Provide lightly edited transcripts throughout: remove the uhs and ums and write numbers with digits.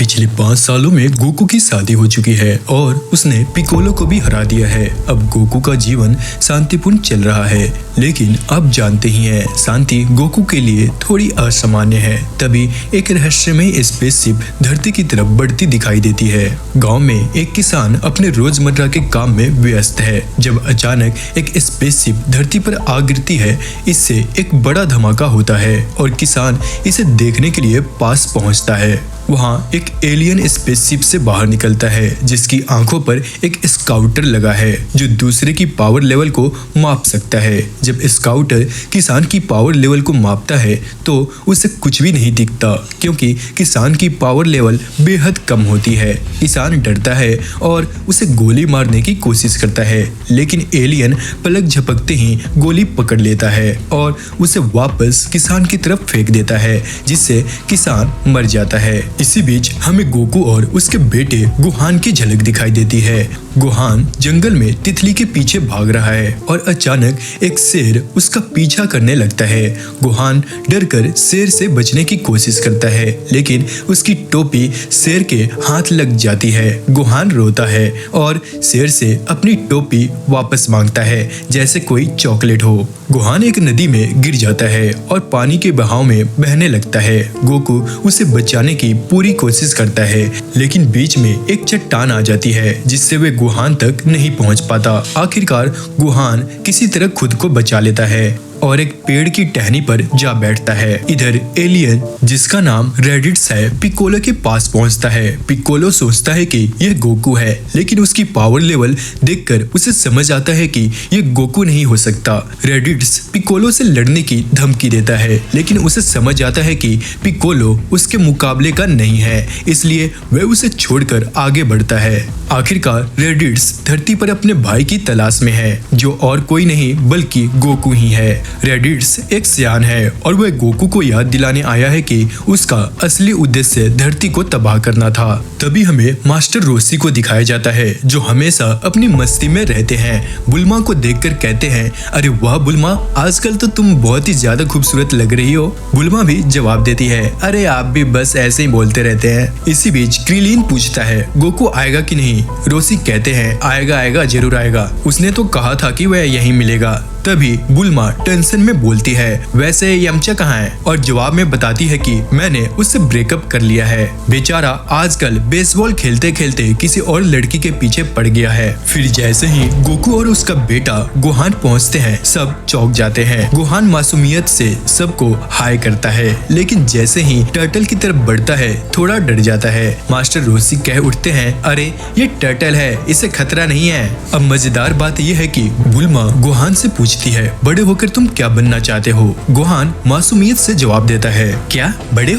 पिछले 5 सालों में गोकू की शादी हो चुकी है और उसने पिकोलो को भी हरा दिया है। अब गोकू का जीवन शांतिपूर्ण चल रहा है, लेकिन आप जानते ही हैं शांति गोकू के लिए थोड़ी असामान्य है। तभी एक रहस्यमय स्पेसशिप धरती की तरफ बढ़ती दिखाई देती है। गांव में एक किसान अपने रोजमर्रा के काम में व्यस्त है जब अचानक एक स्पेसशिप धरती पर आ गिरती है। इससे एक बड़ा धमाका होता है और किसान इसे देखने के लिए पास पहुंचता है। वहाँ एक एलियन स्पेसशिप से बाहर निकलता है जिसकी आंखों पर एक स्काउटर लगा है जो दूसरे की पावर लेवल को माप सकता है। जब स्काउटर किसान की पावर लेवल को मापता है तो उसे कुछ भी नहीं दिखता क्योंकि किसान की पावर लेवल बेहद कम होती है। किसान डरता है और उसे गोली मारने की कोशिश करता है, लेकिन एलियन पलक झपकते ही गोली पकड़ लेता है और उसे वापस किसान की तरफ फेंक देता है जिससे किसान मर जाता है। इसी बीच हमें गोकू और उसके बेटे गुहान की झलक दिखाई देती है। गुहान जंगल में तितली के पीछे भाग रहा है और अचानक एक शेर उसका पीछा करने लगता है। गुहान डरकर शेर से बचने की कोशिश करता है, लेकिन उसकी टोपी शेर के हाथ लग जाती है। गुहान रोता है और शेर से अपनी टोपी वापस मांगता है जैसे कोई चॉकलेट हो। गुहान एक नदी में गिर जाता है और पानी के बहाव में बहने लगता है। गोकू उसे बचाने की पूरी कोशिश करता है, लेकिन बीच में एक चट्टान आ जाती है जिससे वे गुहान तक नहीं पहुंच पाता। आखिरकार गुहान किसी तरह खुद को बचा लेता है और एक पेड़ की टहनी पर जा बैठता है। इधर एलियन जिसका नाम रेडिट्स है पिकोलो के पास पहुंचता है। पिकोलो सोचता है कि यह गोकू है, लेकिन उसकी पावर लेवल देखकर उसे समझ आता है कि यह गोकू नहीं हो सकता। रेडिट्स पिकोलो से लड़ने की धमकी देता है, लेकिन उसे समझ आता है कि पिकोलो उसके मुकाबले का नहीं है, इसलिए वह उसे छोड़कर आगे बढ़ता है। आखिरकार रेडिट्स धरती पर अपने भाई की तलाश में है जो और कोई नहीं बल्कि गोकू ही है। रेडिट्स एक सियान है और वह गोकू को याद दिलाने आया है कि उसका असली उद्देश्य धरती को तबाह करना था। तभी हमें मास्टर रोसी को दिखाया जाता है जो हमेशा अपनी मस्ती में रहते हैं। बुल्मा को देखकर कहते हैं, अरे वाह बुल्मा, आजकल तो तुम बहुत ही ज्यादा खूबसूरत लग रही हो। बुल्मा भी जवाब देती है, अरे आप भी बस ऐसे ही बोलते रहते हैं। इसी बीच क्रिलीन पूछता है, गोकू आएगा कि नहीं? रोसी कहते हैं, आएगा आएगा जरूर आएगा, उसने तो कहा था कि वह यहीं मिलेगा। तभी बुल्मा टेंशन में बोलती है, वैसे यमचा कहाँ है? और जवाब में बताती है कि मैंने उससे ब्रेकअप कर लिया है। बेचारा आजकल बेसबॉल खेलते खेलते किसी और लड़की के पीछे पड़ गया है। फिर जैसे ही गोकू और उसका बेटा गुहान पहुंचते हैं सब चौंक जाते हैं। गुहान मासूमियत से सबको हाय करता है, लेकिन जैसे ही टर्टल की तरफ बढ़ता है थोड़ा डर जाता है। मास्टर रोसी कह उठते हैं, अरे ये टर्टल है, इसे खतरा नहीं है। अब मजेदार बात यह है कि बुल्मा गुहान से पूछती है, बड़े होकर तुम क्या बनना चाहते हो? गुहान मासूमियत से जवाब देता है, क्या बड़े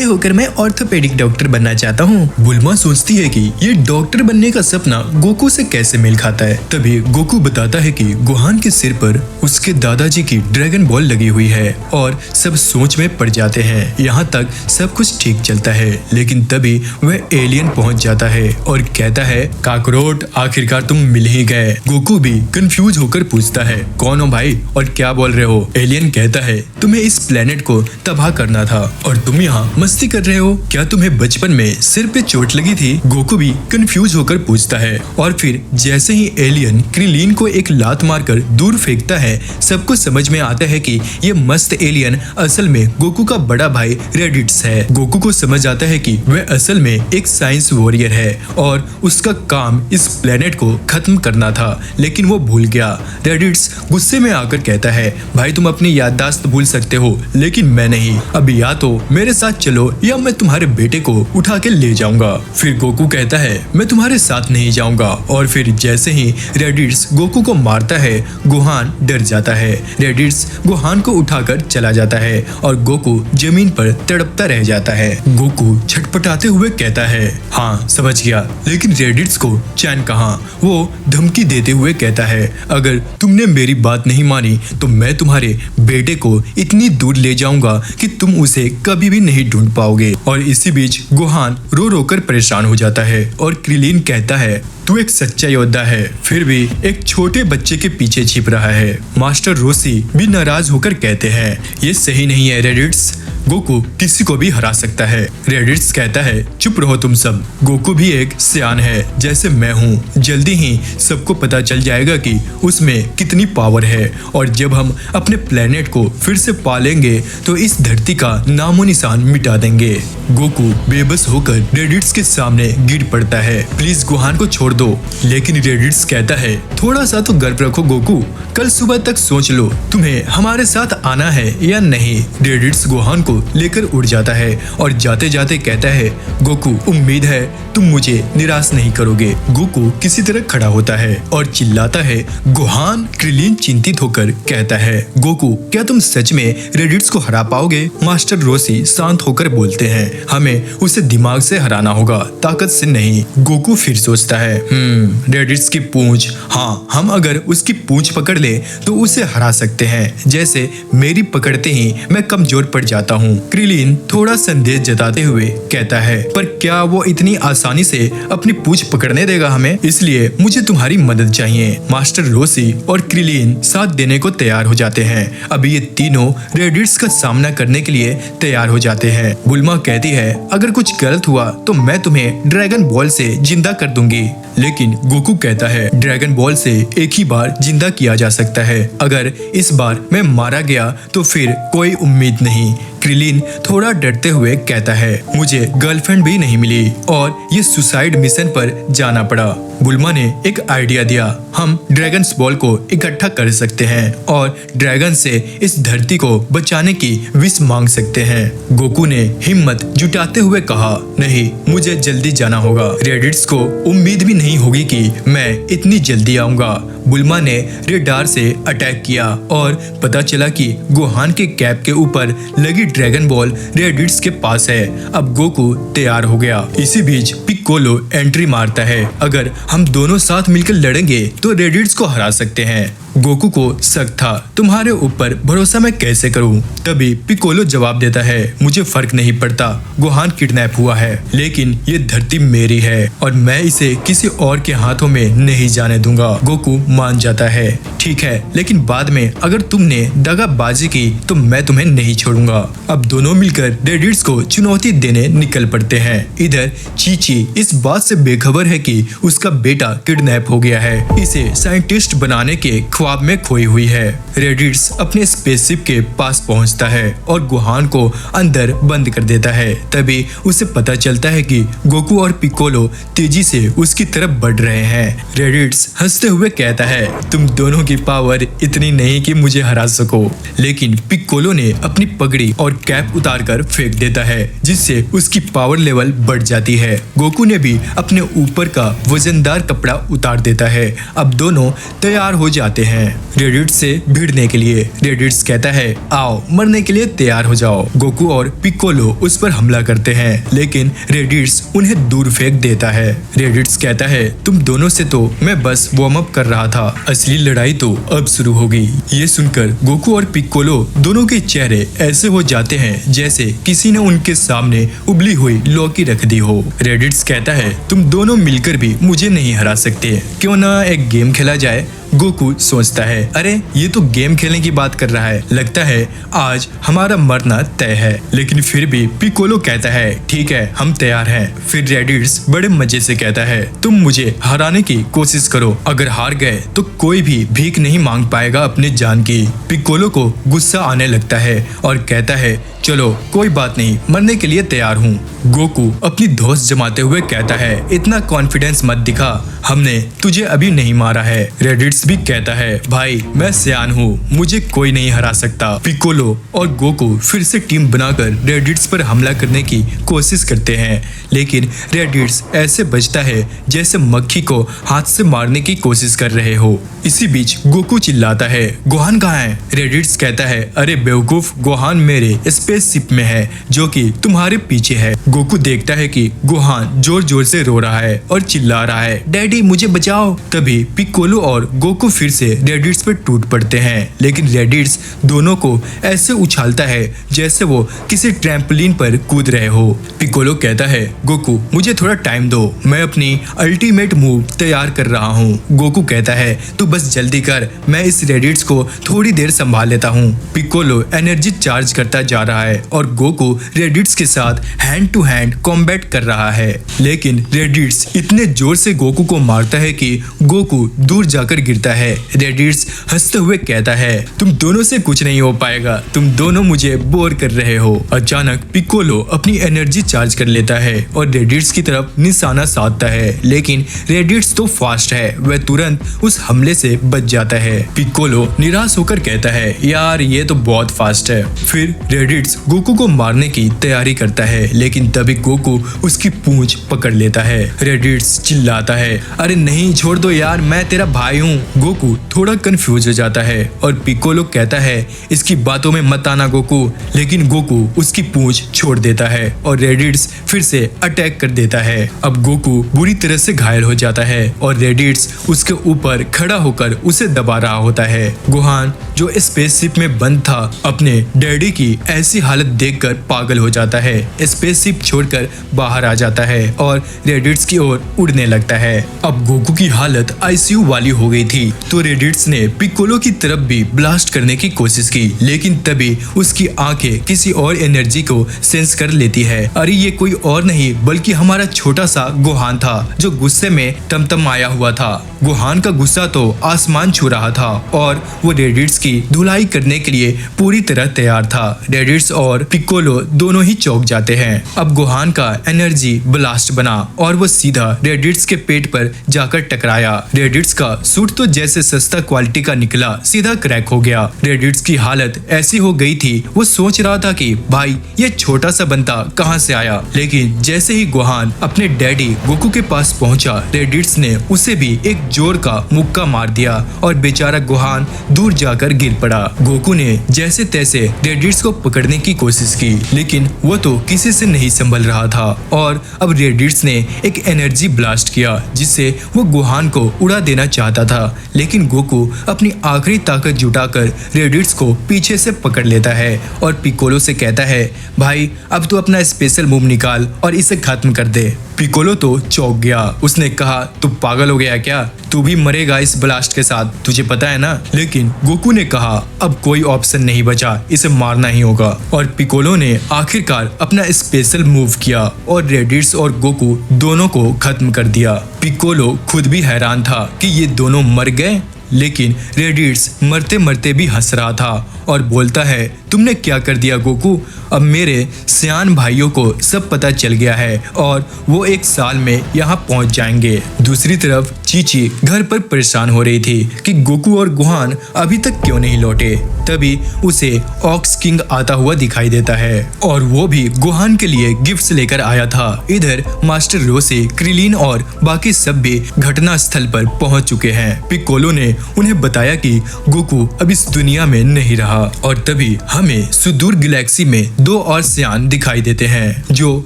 होकर मैं ऑर्थोपेडिक डॉक्टर बनना चाहता हूँ। बुल्मा सोचती है कि ये डॉक्टर बनने का सपना गोकू से कैसे मेल खाता है। तभी गोकू बताता है कि गुहान के सिर पर उसके दादाजी की ड्रैगन बॉल लगी हुई है और सब सोच में पड़ जाते हैं। यहाँ तक सब कुछ ठीक चलता है, लेकिन तभी वह एलियन पहुँच जाता है और कहता है, काकरोट आखिरकार तुम मिल ही गए। गोकू भी कंफ्यूज होकर पूछता है, कौन हो भाई और क्या बोल रहे हो? एलियन कहता है, तुम्हें इस प्लेनेट को तबाह करना था और तुम यहाँ मस्ती कर रहे हो। क्या तुम्हें बचपन में सिर पे चोट लगी थी? गोकू भी कंफ्यूज होकर पूछता है और फिर जैसे ही एलियन क्रिलीन को एक लात मारकर दूर फेंकता है सबको समझ में आता है कि ये मस्त एलियन असल में गोकू का बड़ा भाई रेडिट्स है। गोकू को समझ आता है कि वह असल में एक साइंस वॉरियर है और उसका काम इस प्लेनेट को खत्म करना था, लेकिन वो भूल गया। रेडिट्स गुस्से में आकर कहता है, भाई तुम अपनी याददाश्त भूल सकते हो लेकिन मैं नहीं। अब या तो मेरे साथ चलो या मैं तुम्हारे बेटे को उठा के ले जाऊंगा। फिर गोकू कहता है, मैं तुम्हारे साथ नहीं जाऊंगा। और फिर जैसे ही रेडिट्स गोकू को मारता है गुहान डर जाता है। रेडिट्स गुहान को उठाकर चला जाता है और गोकू जमीन पर तड़पता रह जाता है। गोकू छटपटाते हुए कहता है, हाँ समझ गया, लेकिन रेडिट्स को चैन कहाँ? वो धमकी देते हुए कहता है, अगर तुमने मेरी बात नहीं मानी तो मैं तुम्हारे बेटे को इतनी दूर ले जाऊंगा कि तुम उसे कभी भी नहीं ढूंढ पाओगे। और इसी बीच गुहान रो रो कर परेशान हो जाता है और क्रिलीन कहता है, तू एक सच्चा योद्धा है, फिर भी एक छोटे बच्चे के पीछे छिप रहा है। मास्टर रोसी भी नाराज होकर कहते हैं, ये सही नहीं है रेडिट्स, गोकू किसी को भी हरा सकता है। रेडिट्स कहता है चुप रहो तुम सब, गोकू भी एक सियान है जैसे मैं हूँ। जल्दी ही सबको पता चल जाएगा कि उसमें कितनी पावर है और जब हम अपने प्लेनेट को फिर से पालेंगे तो इस धरती का नामो निशान मिटा देंगे। गोकू बेबस होकर रेडिट्स के सामने गिर पड़ता है। प्लीज गोहान को छोड़ दो। लेकिन रेडिट्स कहता है थोड़ा सा तो गर्व रखो गोकू, कल सुबह तक सोच लो तुम्हें हमारे साथ आना है या नहीं। रेडिट्स गोहान को लेकर उड़ जाता है और जाते जाते कहता है गोकू उम्मीद है तुम मुझे निराश नहीं करोगे। गोकू किसी तरह खड़ा होता है और चिल्लाता है गोहान। क्रिलीन चिंतित होकर कहता है गोकू क्या तुम सच में रेडिट्स को हरा पाओगे? मास्टर रोसी शांत होकर बोलते हैं हमें उसे दिमाग से हराना होगा, ताकत से नहीं। गोकू फिर सोचता है रेडिट्स की पूंछ, हाँ हम अगर उसकी पूंछ पकड़ ले तो उसे हरा सकते हैं, जैसे मेरी पकड़ते ही मैं कमजोर पड़ जाता हूँ। क्रिलीन थोड़ा संदेह जताते हुए कहता है पर क्या वो इतनी आसानी से अपनी पूंछ पकड़ने देगा हमें? इसलिए मुझे तुम्हारी मदद चाहिए। मास्टर रोसी और क्रिलीन साथ देने को तैयार हो जाते हैं। अभी ये तीनों रेडिट्स का सामना करने के लिए तैयार हो जाते हैं। बुल्मा कहती है अगर कुछ गलत हुआ तो मैं तुम्हें ड्रैगन बॉल से जिंदा कर दूंगी। लेकिन गोकू कहता है ड्रैगन बॉल से एक ही बार जिंदा किया जा सकता है, अगर इस बार मैं मारा गया तो फिर कोई उम्मीद नहीं। क्रिलीन थोड़ा डरते हुए कहता है मुझे गर्लफ्रेंड भी नहीं मिली और ये सुसाइड मिशन पर जाना पड़ा। बुल्मा ने एक आइडिया दिया, हम ड्रैगन्स बॉल को इकट्ठा कर सकते हैं और ड्रैगन से इस धरती को बचाने की विश मांग सकते हैं। गोकू ने हिम्मत जुटाते हुए कहा नहीं मुझे जल्दी जाना होगा। रेडिट्स को उम्मीद भी नहीं होगी कि मैं इतनी जल्दी आऊंगा। बुल्मा ने रेडार से अटैक किया और पता चला कि गोहान के कैप के ऊपर लगी ड्रैगन बॉल रेडिट्स के पास है। अब गोकू तैयार हो गया। इसी बीच पिक्कोलो एंट्री मारता है, अगर हम दोनों साथ मिलकर लड़ेंगे तो रेडिट्स को हरा सकते हैं। गोकू को शक था तुम्हारे ऊपर भरोसा मैं कैसे करूं? तभी पिक्कोलो जवाब देता है मुझे फर्क नहीं पड़ता, गोहान किडनैप हुआ है लेकिन ये धरती मेरी है और मैं इसे किसी और के हाथों में नहीं जाने दूंगा। गोकू मान जाता है ठीक है, लेकिन बाद में अगर तुमने दगाबाजी की तो मैं तुम्हें नहीं छोड़ूंगा। अब दोनों मिलकर रेडिट्स को चुनौती देने निकल पड़ते हैं। इधर चीची इस बात से बेखबर है कि उसका बेटा किडनैप हो गया है, इसे साइंटिस्ट बनाने के ख्वाब में खोई हुई है। रेडिट्स अपने स्पेसशिप के पास पहुंचता है और गोहान को अंदर बंद कर देता है। तभी उसे पता चलता है कि गोकू और पिक्कोलो तेजी से उसकी तरफ बढ़ रहे हैं। रेडिट्स हंसते हुए कहता है तुम दोनों की पावर इतनी नहीं कि मुझे हरा सको। लेकिन पिक्कोलो ने अपनी पगड़ी और कैप उतारकर फेंक देता है जिससे उसकी पावर लेवल बढ़ जाती है। गोकू ने भी अपने ऊपर का वजनदार कपड़ा उतार देता है। अब दोनों तैयार हो जाते हैं रेडिट्स से भिड़ने के लिए। रेडिट्स कहता है आओ मरने के लिए तैयार हो जाओ। गोकू और पिक्कोलो उस पर हमला करते हैं लेकिन रेडिट्स उन्हें दूर फेंक देता है। रेडिट्स कहता है तुम दोनों से तो मैं बस वार्म अप कर रहा था, असली लड़ाई तो अब शुरू होगी। ये सुनकर गोकू और पिक्कोलो दोनों के चेहरे ऐसे हो जाते हैं जैसे किसी ने उनके सामने उबली हुई लौकी रख दी हो। रेडिट्स कहता है तुम दोनों मिलकर भी मुझे नहीं हरा सकते, क्यों ना एक गेम खेला जाए। गोकू सोचता है अरे ये तो गेम खेलने की बात कर रहा है, लगता है आज हमारा मरना तय है। लेकिन फिर भी पिक्कोलो कहता है ठीक है हम तैयार हैं। फिर रेडिट्स बड़े मजे से कहता है तुम मुझे हराने की कोशिश करो, अगर हार गए तो कोई भी भीख नहीं मांग पाएगा अपनी जान की। पिक्कोलो को गुस्सा आने लगता है और कहता है चलो कोई बात नहीं, मरने के लिए तैयार हूँ। गोकू अपनी धौंस जमाते हुए कहता है इतना कॉन्फिडेंस मत दिखा, हमने तुझे अभी नहीं मारा है। रेडिट्स भी कहता है भाई मैं सियान हूँ, मुझे कोई नहीं हरा सकता। पिक्कोलो और गोकू फिर से टीम बनाकर रेडिट्स पर हमला करने की कोशिश करते हैं लेकिन रेडिट्स ऐसे बचता है जैसे मक्खी को हाथ से मारने की कोशिश कर रहे हो। इसी बीच गोकू चिल्लाता है गोहान कहाँ है? रेडिट्स कहता है अरे बेवकूफ, गोहान मेरे स्पेसशिप में है जो कि तुम्हारे पीछे है। गोकू देखता है कि गोहान जोर जोर से रो रहा है और चिल्ला रहा है डैडी मुझे बचाओ। तभी पिक्कोलो और गोकू गोकू फिर से रेडिट्स पर टूट पड़ते हैं, लेकिन रेडिट्स दोनों को ऐसे उछालता है जैसे वो किसी ट्रैम्पोलिन पर कूद रहे हो। पिकोलो कहता है, गोकू मुझे थोड़ा टाइम दो, मैं अपनी अल्टीमेट मूव तैयार कर रहा हूँ। गोकू कहता है, तू बस जल्दी कर, मैं इस रेडिट्स को थोड़ी देर संभाल लेता हूँ। पिकोलो एनर्जी चार्ज करता जा रहा है और गोकू रेडिट्स के साथ हैंड टू हैंड कॉम्बैट कर रहा है, लेकिन रेडिट्स इतने जोर से गोकू को मारता है कि गोकू दूर जाकर गिरता है। रेडिट्स हंसते हुए कहता है, तुम दोनों से कुछ नहीं हो पाएगा, तुम दोनों मुझे बोर कर रहे हो। अचानक पिकोलो अपनी एनर्जी चार्ज कर लेता है और रेडिट्स की तरफ निशाना साधता है, लेकिन रेडिट्स तो फास्ट है, वह तुरंत उस हमले से बच जाता है। पिकोलो निराश होकर कहता है, यार ये तो बहुत फास्ट है। फिर रेडिट्स गोकू को मारने की तैयारी करता है, लेकिन तभी गोकू उसकी पूंछ पकड़ लेता है। रेडिट्स चिल्लाता है, अरे नहीं छोड़ दो यार, मैं तेरा भाई हूँ। गोकू थोड़ा कंफ्यूज हो जाता है और पिकोलो कहता है, इसकी बातों में मत आना गोकू, लेकिन गोकू उसकी पूंछ छोड़ देता है और रेडिट्स फिर से अटैक कर देता है। अब गोकू बुरी तरह से घायल हो जाता है और रेडिट्स उसके ऊपर खड़ा होकर उसे दबा रहा होता है। गोहान जो स्पेसशिप में बंद था अपने डैडी की ऐसी हालत देखकर पागल हो जाता है। स्पेसशिप छोड़कर बाहर आ जाता है और रेडिट्स की ओर उड़ने लगता है। अब गोकू की हालत आईसीयू वाली हो गई थी, तो रेडिट्स ने पिकोलो की तरफ भी ब्लास्ट करने की कोशिश की, लेकिन तभी उसकी आंखें किसी और एनर्जी को सेंस कर लेती है। अरे ये कोई और नहीं बल्कि हमारा छोटा सा गोहान था, जो गुस्से में तमतमाया हुआ था। गोहान का गुस्सा तो आसमान छू रहा था और वो रेडिट्स की धुलाई करने के लिए पूरी तरह तैयार था। रेडिट्स और पिकोलो दोनों ही चौंक जाते हैं। अब गोहान का एनर्जी ब्लास्ट बना और वो सीधा रेडिट्स के पेट पर जाकर टकराया। रेडिट्स का सूट तो जैसे सस्ता क्वालिटी का निकला, सीधा क्रैक हो गया। रेडिट्स की हालत ऐसी हो गई थी, वो सोच रहा था कि भाई ये छोटा सा बंदा कहाँ से आया, लेकिन जैसे ही गोहान अपने डैडी गोकू के पास पहुंचा, रेडिट्स ने उसे भी एक जोर का मुक्का मार दिया और बेचारा गोहान दूर जाकर गिर पड़ा। गोकू ने जैसे तैसे रेडिट्स को पकड़ने की कोशिश की, लेकिन वो तो किसी से नहीं संभल रहा था और अब रेडिट्स ने एक एनर्जी ब्लास्ट किया जिससे वो गोहान को उड़ा देना चाहता था, लेकिन गोकू अपनी आखिरी ताकत जुटाकर रेडिट्स को पीछे से पकड़ लेता है और पिकोलो से कहता है, भाई अब तू अपना स्पेशल मूव निकाल और इसे खत्म कर दे। पिकोलो तो चौंक गया, उसने कहा, तू पागल हो गया क्या, तू भी मरेगा इस ब्लास्ट के साथ, तुझे पता है ना। लेकिन गोकू ने कहा, अब कोई ऑप्शन नहीं बचा, इसे मारना ही होगा। और पिकोलो ने आखिरकार अपना स्पेशल मूव किया और रेडिट्स और गोकू दोनों को खत्म कर दिया। पिकोलो खुद भी हैरान था कि ये दोनों मर गए, लेकिन रेडिट्स मरते मरते भी हंस रहा था और बोलता है, तुमने क्या कर दिया गोकू, अब मेरे सियान भाइयों को सब पता चल गया है और वो 1 साल में यहाँ पहुँच जाएंगे। दूसरी तरफ चीची घर पर परेशान हो रही थी कि गोकू और गोहान अभी तक क्यों नहीं लौटे। तभी उसे ऑक्स किंग आता हुआ दिखाई देता है और वो भी गोहान के लिए गिफ्ट्स लेकर आया था। इधर मास्टर रोसे, क्रिलीन और बाकी सब भी घटना स्थल पर पहुंच चुके हैं। पिकोलो ने उन्हें बताया कि गोकू अब इस दुनिया में नहीं रहा और तभी हमें सुदूर गैलेक्सी में 2 और सियान दिखाई देते हैं जो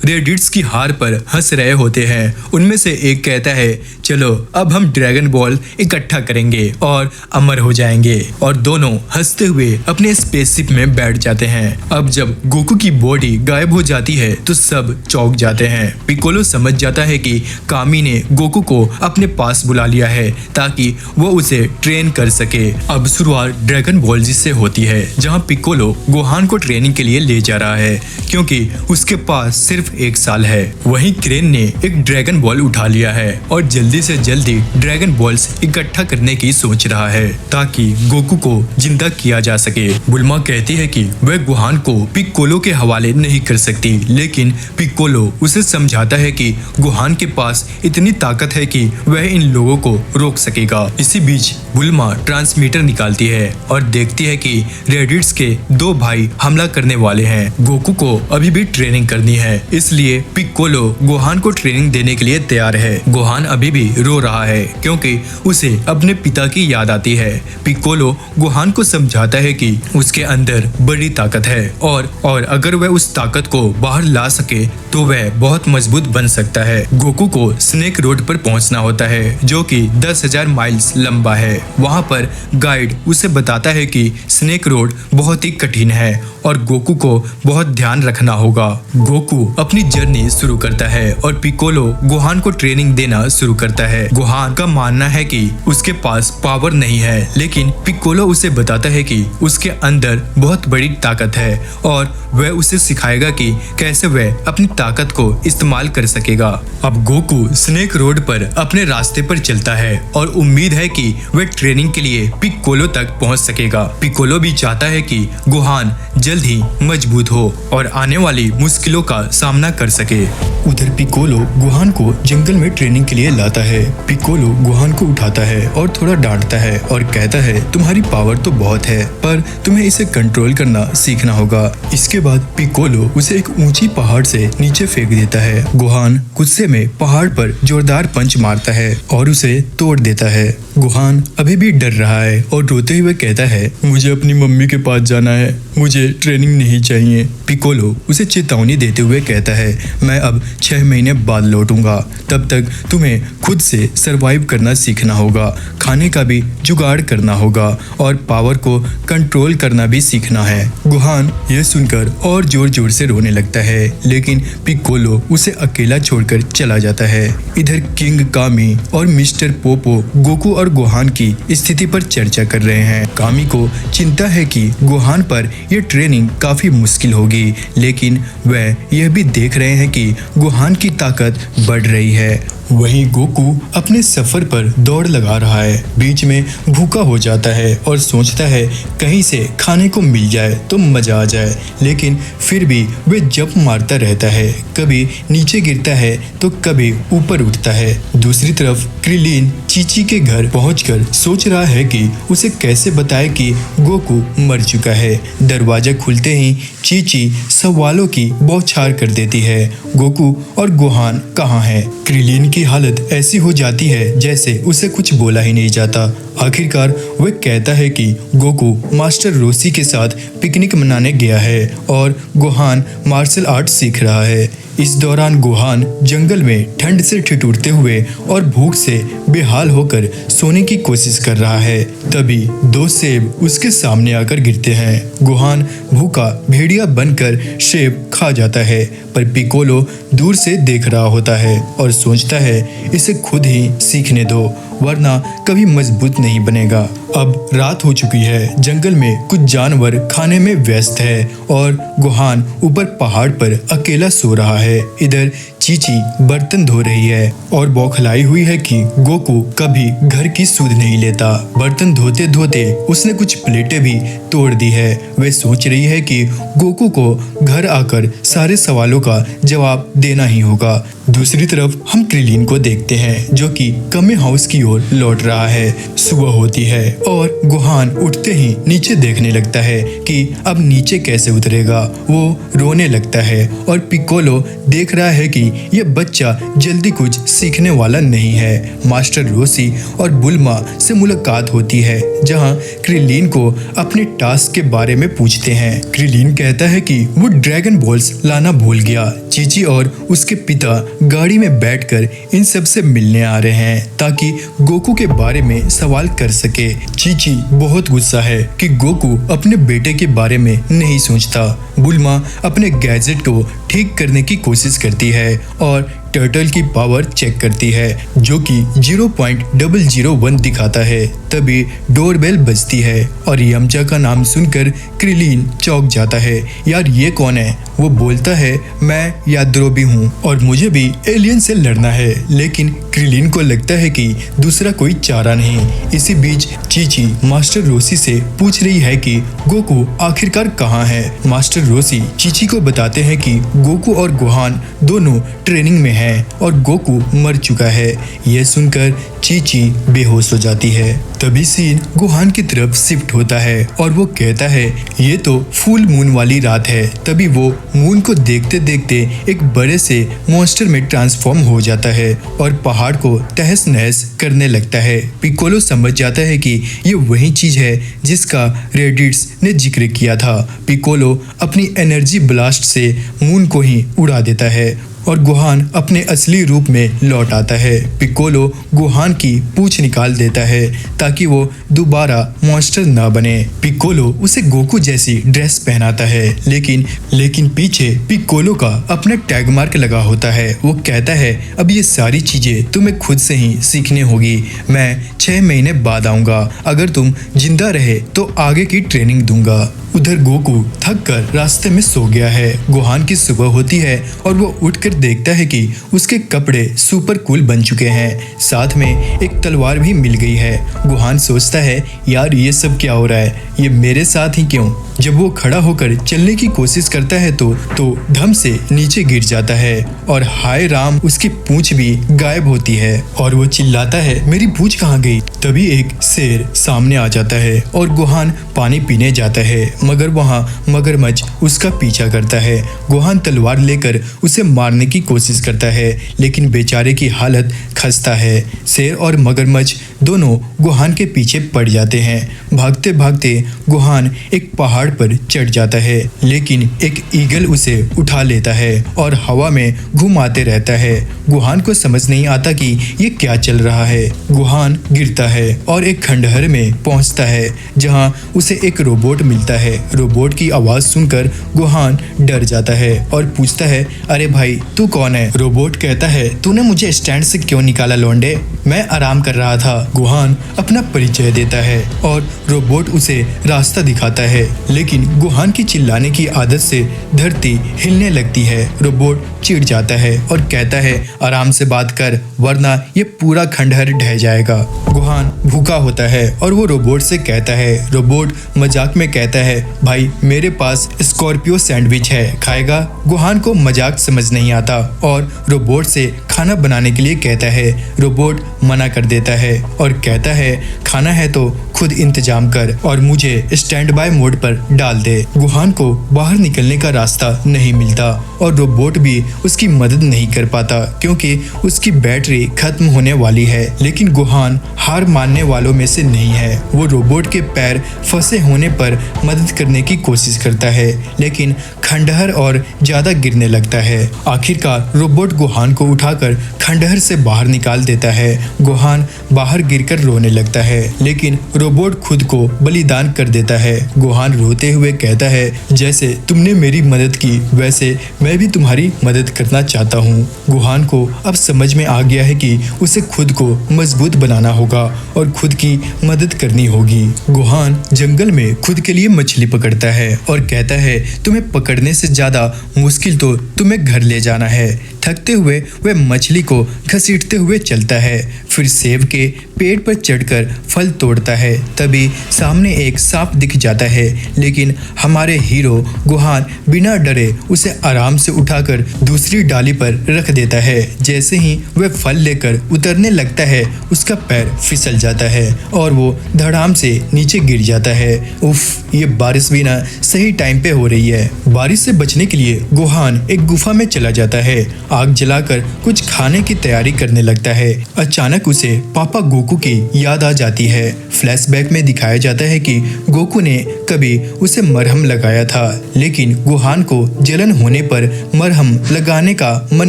रेडिट्स की हार पर हंस रहे होते हैं। उनमें से एक कहता है, चलो अब हम ड्रैगन बॉल इकट्ठा करेंगे और अमर हो जाएंगे, और दोनों हंसते हुए अपने स्पेसशिप में बैठ जाते हैं। अब जब गोकू की बॉडी गायब हो जाती है तो सब चौंक जाते हैं। पिकोलो समझ जाता है कि कामी ने गोकू को अपने पास बुला लिया है ताकि वो उसे ट्रेन कर सके। अब शुरुआत ड्रैगन बॉल जी से होती है, जहाँ पिकोलो गोहान को ट्रेनिंग के लिए ले जा रहा है क्योंकि उसके पास सिर्फ 1 साल है। वहीं क्रेन ने एक ड्रैगन बॉल उठा लिया है और जल्दी से जल्दी ड्रैगन बॉल्स इकट्ठा करने की सोच रहा है ताकि गोकू को जिंदा किया जा सके। बुल्मा कहती है कि वह गोहान को पिकोलो के हवाले नहीं कर सकती, लेकिन पिकोलो उसे समझाता है कि गोहान के पास इतनी ताकत है कि वह इन लोगों को रोक सकेगा। इसी बीच बुल्मा ट्रांसमीटर निकालती है और देखती है कि रेडिट्स के 2 दो भाई हमला करने वाले हैं। गोकू को अभी भी ट्रेनिंग करनी है, इसलिए पिक्कोलो गोहान को ट्रेनिंग देने के लिए तैयार है। गोहान अभी भी रो रहा है क्योंकि उसे अपने पिता की याद आती है। पिक्कोलो गोहान को समझाता है कि उसके अंदर बड़ी ताकत है और अगर वह उस ताकत को बाहर ला सके तो वह बहुत मजबूत बन सकता है। गोकू को स्नेक रोड पर पहुंचना होता है जो कि 10,000 माइल्स लंबा है। वहां पर गाइड उसे बताता है कि स्नेक रोड बहुत ही कठिन है और गोकू को बहुत ध्यान रखना होगा। गोकू अपनी जर्नी शुरू करता है और पिक्कोलो गोहान को ट्रेनिंग देना शुरू करता है। गोहान का मानना है कि उसके पास पावर नहीं है, लेकिन पिक्कोलो उसे बताता है कि उसके अंदर बहुत बड़ी ताकत है और वह उसे सिखाएगा कि कैसे वह अपनी ताकत को इस्तेमाल कर सकेगा। अब गोकू स्नेक रोड पर अपने रास्ते पर चलता है और उम्मीद है कि वह ट्रेनिंग के लिए पिक्कोलो तक पहुंच सकेगा। पिक्कोलो भी चाहता है कि गोहान जल्द ही मजबूत हो और आने वाली मुश्किलों का सामना कर सके। उधर पिक्कोलो गोहान को जंगल में ट्रेनिंग के लिए लाता है। पिक्कोलो गोहान को उठाता है और थोड़ा डांटता है और कहता है तुम्हारी पावर तो बहुत है, पर तुम्हें इसे कंट्रोल करना सीखना होगा। इसके बाद पिक्कोलो उसे एक ऊंची पहाड़ से नीचे फेंक देता है। गोहान गुस्से में पहाड़ पर जोरदार पंच मारता है और उसे तोड़ देता है। गोहान अभी भी डर रहा है और रोते हुए कहता है मुझे अपनी मम्मी के पास जाना है, मुझे ट्रेनिंग नहीं चाहिए। पिक्कोलो उसे चेतावनी देते हुए कहता है मैं अब 6 महीने बाद लौटूंगा, तब तक तुम्हें खुद से सरवाइव करना सीखना होगा, खाने का भी जुगाड़ करना होगा और पावर को कंट्रोल करना भी सीखना है। गोहान यह सुनकर और जोर जोर से रोने लगता है, लेकिन पिक्कोलो उसे अकेला छोड़कर चला जाता है। इधर किंग कामी और मिस्टर पोपो गोकू और गोहान की स्थिति पर चर्चा कर रहे हैं। कामी को चिंता है कि गोहान पर यह ट्रेनिंग काफी मुश्किल होगी, लेकिन वह यह भी देख रहे हैं कि गोहान की ताकत बढ़ रही है। वहीं गोकू अपने सफर पर दौड़ लगा रहा है, बीच में भूखा हो जाता है और सोचता है कहीं से खाने को मिल जाए तो मजा आ जाए, लेकिन फिर भी वह जंप मारता रहता है, कभी नीचे गिरता है तो कभी ऊपर उठता है। दूसरी तरफ क्रिलीन चीची के घर पहुंचकर सोच रहा है कि उसे कैसे बताए कि गोकू मर चुका है। दरवाजा खुलते ही चीची सवालों की बौछार कर देती है, गोकू और गोहान कहाँ हैं? क्रिलीन की हालत ऐसी हो जाती है जैसे उसे कुछ बोला ही नहीं जाता। आखिरकार वह कहता है कि गोकू मास्टर रोसी के साथ पिकनिक मनाने गया है और गोहान मार्शल आर्ट सीख रहा है। इस दौरान गोहान जंगल में ठंड से ठिठुरते हुए और भूख से बेहाल होकर सोने की कोशिश कर रहा है। तभी 2 सेब उसके सामने आकर गिरते हैं। गोहान भूखा भेड़िया बनकर सेब खा जाता है, पर पिक्कोलो दूर से देख रहा होता है और सोचता है इसे खुद ही सीखने दो, वरना कभी मजबूत नहीं बनेगा। अब रात हो चुकी है, जंगल में कुछ जानवर खाने में व्यस्त है और गोहान ऊपर पहाड़ पर अकेला सो रहा है। इधर चीची बर्तन धो रही है और बौखलाई हुई है कि गोकू कभी घर की सुध नहीं लेता। बर्तन धोते धोते उसने कुछ प्लेटें भी तोड़ दी है। वह सोच रही है कि गोकू को घर आकर सारे सवालों का जवाब देना ही होगा। दूसरी तरफ हम क्रिलीन को देखते हैं जो कि कमे हाउस की ओर लौट रहा है। सुबह होती है और गोहान उठते ही नीचे देखने लगता है कि अब नीचे कैसे उतरेगा। वो रोने लगता है और पिक्कोलो देख रहा है कि यह बच्चा जल्दी कुछ सीखने वाला नहीं है। मास्टर रोसी और बुल्मा से मुलाकात होती है जहां क्रिलीन को अपने टास्क के बारे में पूछते हैं। क्रिलीन कहता है कि वो ड्रैगन बॉल्स लाना भूल गया। चीची और उसके पिता गाड़ी में बैठकर इन सब से मिलने आ रहे हैं ताकि गोकू के बारे में सवाल कर सके। चीची बहुत गुस्सा है कि गोकू अपने बेटे के बारे में नहीं सोचता। बुल्मा अपने गैजेट को ठीक करने की कोशिश करती है और टर्टल की पावर चेक करती है जो कि 0.001 दिखाता है। तभी डोरबेल बजती है और यमचा का नाम सुनकर क्रिलीन चौंक जाता है। यार ये कौन है? वो बोलता है मैं याद्रोबी हूँ और मुझे भी एलियन से लड़ना है, लेकिन क्रिलीन को लगता है कि दूसरा कोई चारा नहीं। इसी बीच चीची मास्टर रोसी से पूछ रही है कि गोकू आखिरकार कहाँ है। मास्टर रोसी चीची को बताते हैं कि गोकू और गोहान दोनों ट्रेनिंग में हैं हैं और गोकू मर चुका है। यह सुनकर चीची बेहोश हो जाती है। तभी सीन गोहान की तरफ शिफ्ट होता है और वो कहता है ये तो फुल मून वाली रात है। तभी वो मून को देखते देखते एक बड़े से मॉन्स्टर में ट्रांसफॉर्म हो जाता है और पहाड़ को तहस नहस करने लगता है। पिकोलो समझ जाता है कि ये वही चीज है जिसका रेडिट्स ने जिक्र किया था। पिकोलो अपनी एनर्जी ब्लास्ट से मून को ही उड़ा देता है और गोहान अपने असली रूप में लौट आता है। पिकोलो गोहान की पूंछ निकाल देता है ताकि वो दोबारा मॉन्स्टर न बने। पिकोलो उसे गोकू जैसी ड्रेस पहनाता है लेकिन पीछे पिकोलो का अपना टैग मार्क लगा होता है। वो कहता है अब ये सारी चीजें तुम्हें खुद से ही सीखनी होगी। मैं 6 महीने बाद आऊंगा। अगर तुम जिंदा रहे तो आगे की ट्रेनिंग दूंगा। उधर गोकू थक कर रास्ते में सो गया है। गोहान की सुबह होती है और वो उठकर देखता है कि उसके कपड़े सुपर कूल बन चुके हैं। साथ में एक तलवार भी मिल गई है। गोहान सोचता है यार ये सब क्या हो रहा है, ये मेरे साथ ही क्यों। जब वो खड़ा होकर चलने की कोशिश करता है तो धम से नीचे गिर जाता है और हाय राम उसकी पूंछ भी गायब होती है और वो चिल्लाता है मेरी पूंछ कहाँ गई। तभी एक शेर सामने आ जाता है और गोहान पानी पीने जाता है मगर वहाँ मगरमच्छ उसका पीछा करता है। गोहान तलवार लेकर उसे मारने की कोशिश करता है लेकिन बेचारे की हालत खस्ता है। शेर और मगरमच्छ दोनों गोहान के पीछे पड़ जाते हैं। भागते भागते गोहान एक पहाड़ पर चढ़ जाता है लेकिन एक ईगल उसे उठा लेता है और हवा में घुमाते रहता है। गोहान को समझ नहीं आता कि ये क्या चल रहा है। गोहान गिरता है और एक खंडहर में पहुंचता है जहां उसे एक रोबोट मिलता है। रोबोट की आवाज सुनकर गोहान डर जाता है और पूछता है अरे भाई तू कौन है। रोबोट कहता है तूने मुझे स्टैंड से क्यों निकाला लौंडे, मैं आराम कर रहा था। गोहान अपना परिचय देता है और रोबोट उसे रास्ता दिखाता है लेकिन गोहान की चिल्लाने की आदत से धरती हिलने लगती है। रोबोट चिढ़ जाता है और कहता है आराम से बात कर वरना ये पूरा खंडहर ढह जाएगा। गोहान भूखा होता है और वो रोबोट से कहता है। रोबोट मजाक में कहता है भाई मेरे पास स्कॉर्पियो सैंडविच है, खाएगा। गोहान को मजाक समझ नहीं आता और रोबोट से खाना बनाने के लिए कहता है। रोबोट मना कर देता है और कहता है खाना है तो खुद इंतजाम कर और मुझे स्टैंड बाय मोड पर डाल दे। गोहान को बाहर निकलने का रास्ता नहीं मिलता और रोबोट भी उसकी मदद नहीं कर पाता क्योंकि उसकी बैटरी खत्म होने वाली है। लेकिन गोहान हार मानने वालों में से नहीं है। वो रोबोट के पैर फंसे होने पर मदद करने की कोशिश करता है लेकिन खंडहर और ज्यादा गिरने लगता है। आखिरकार रोबोट गोहान को उठाकर खंडहर से बाहर निकाल देता है। गोहान बाहर गिरकर रोने लगता है लेकिन रोबोट खुद को बलिदान कर देता है। गोहान रोते हुए कहता है जैसे तुमने मेरी मदद की वैसे मैं भी तुम्हारी मदद करना चाहता हूँ। गोहान को अब समझ में आ गया है कि उसे खुद को मजबूत बनाना होगा और खुद की मदद करनी होगी। गोहान जंगल में खुद के लिए मछली पकड़ता है और कहता है तुम्हें पकड़ने से ज्यादा मुश्किल तो तुम्हें घर ले जाना है। थकते हुए वह मछली को घसीटते हुए चलता है। फिर सेब के पेड़ पर चढ़कर फल तोड़ता है। तभी सामने एक सांप दिख जाता है लेकिन हमारे हीरो गोहान बिना डरे उसे आराम से उठाकर दूसरी डाली पर रख देता है। जैसे ही वह फल लेकर उतरने लगता है उसका पैर फिसल जाता है और वो धड़ाम से नीचे गिर जाता है। उफ, ये बारिश भी ना सही टाइम पे हो रही है। बारिश से बचने के लिए गोहान एक गुफा में चला जाता है। आग जलाकर कुछ खाने की तैयारी करने लगता है। अचानक उसे पापा गोकू की याद आ जाती है। फ्लैशबैक में दिखाया जाता है कि गोकू ने कभी उसे मरहम लगाया था लेकिन गोहान को जलन होने पर मरहम लगाने का मन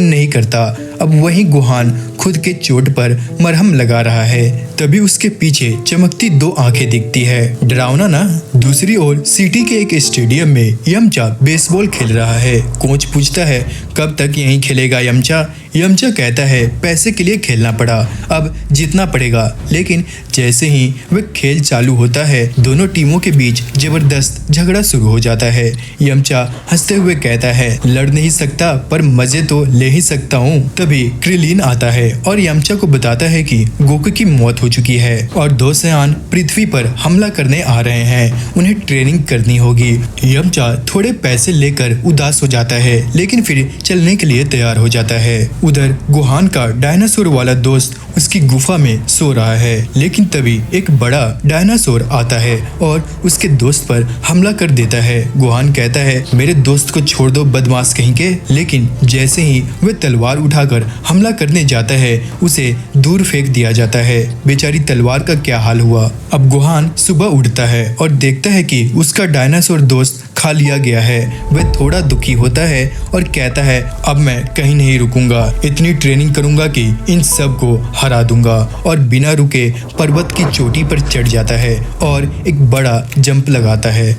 नहीं करता। अब वही गोहान खुद के चोट पर मरहम लगा रहा है। तभी उसके पीछे चमकती 2 आंखें दिखती है। डरावना ना। दूसरी ओर सिटी के एक स्टेडियम में यमचा बेसबॉल खेल रहा है। कोच पूछता है कब तक यहीं खेलेगा यमचा। यमचा कहता है पैसे के लिए खेलना पड़ा, अब जीतना पड़ेगा। लेकिन जैसे ही वह खेल चालू होता है दोनों टीमों के बीच जबरदस्त झगड़ा शुरू हो जाता है। यमचा हंसते हुए कहता है लड़ नहीं सकता पर मजे तो ले ही सकता हूँ। तभी क्रिलीन आता है और यमचा को बताता है कि गोकू की मौत हो चुकी है और 2 सयान पृथ्वी पर हमला करने आ रहे हैं, उन्हें ट्रेनिंग करनी होगी। यमचा थोड़े पैसे लेकर उदास हो जाता है लेकिन फिर चलने के लिए तैयार हो जाता है। उधर गोहान का डायनासोर वाला दोस्त उसकी गुफा में सो रहा है, लेकिन तभी एक बड़ा डायनासोर आता है और उसके दोस्त पर हमला कर देता है। गोहान कहता है, मेरे दोस्त को छोड़ दो बदमाश कहीं के। लेकिन जैसे ही वह तलवार उठाकर हमला करने जाता है, उसे दूर फेंक दिया जाता है। बेचारी तलवार का क्या हाल हुआ। अब गोहान सुबह उठता है और देखता है कि उसका डायनासोर दोस्त खा लिया गया है। वह थोड़ा दुखी होता है और कहता है, अब मैं कहीं नहीं रुकूंगा, इतनी ट्रेनिंग करूंगा कि इन सब को हरा दूंगा। और बिना रुके पर्वत की चोटी पर चढ़ जाता है और एक बड़ा जंप लगाता है।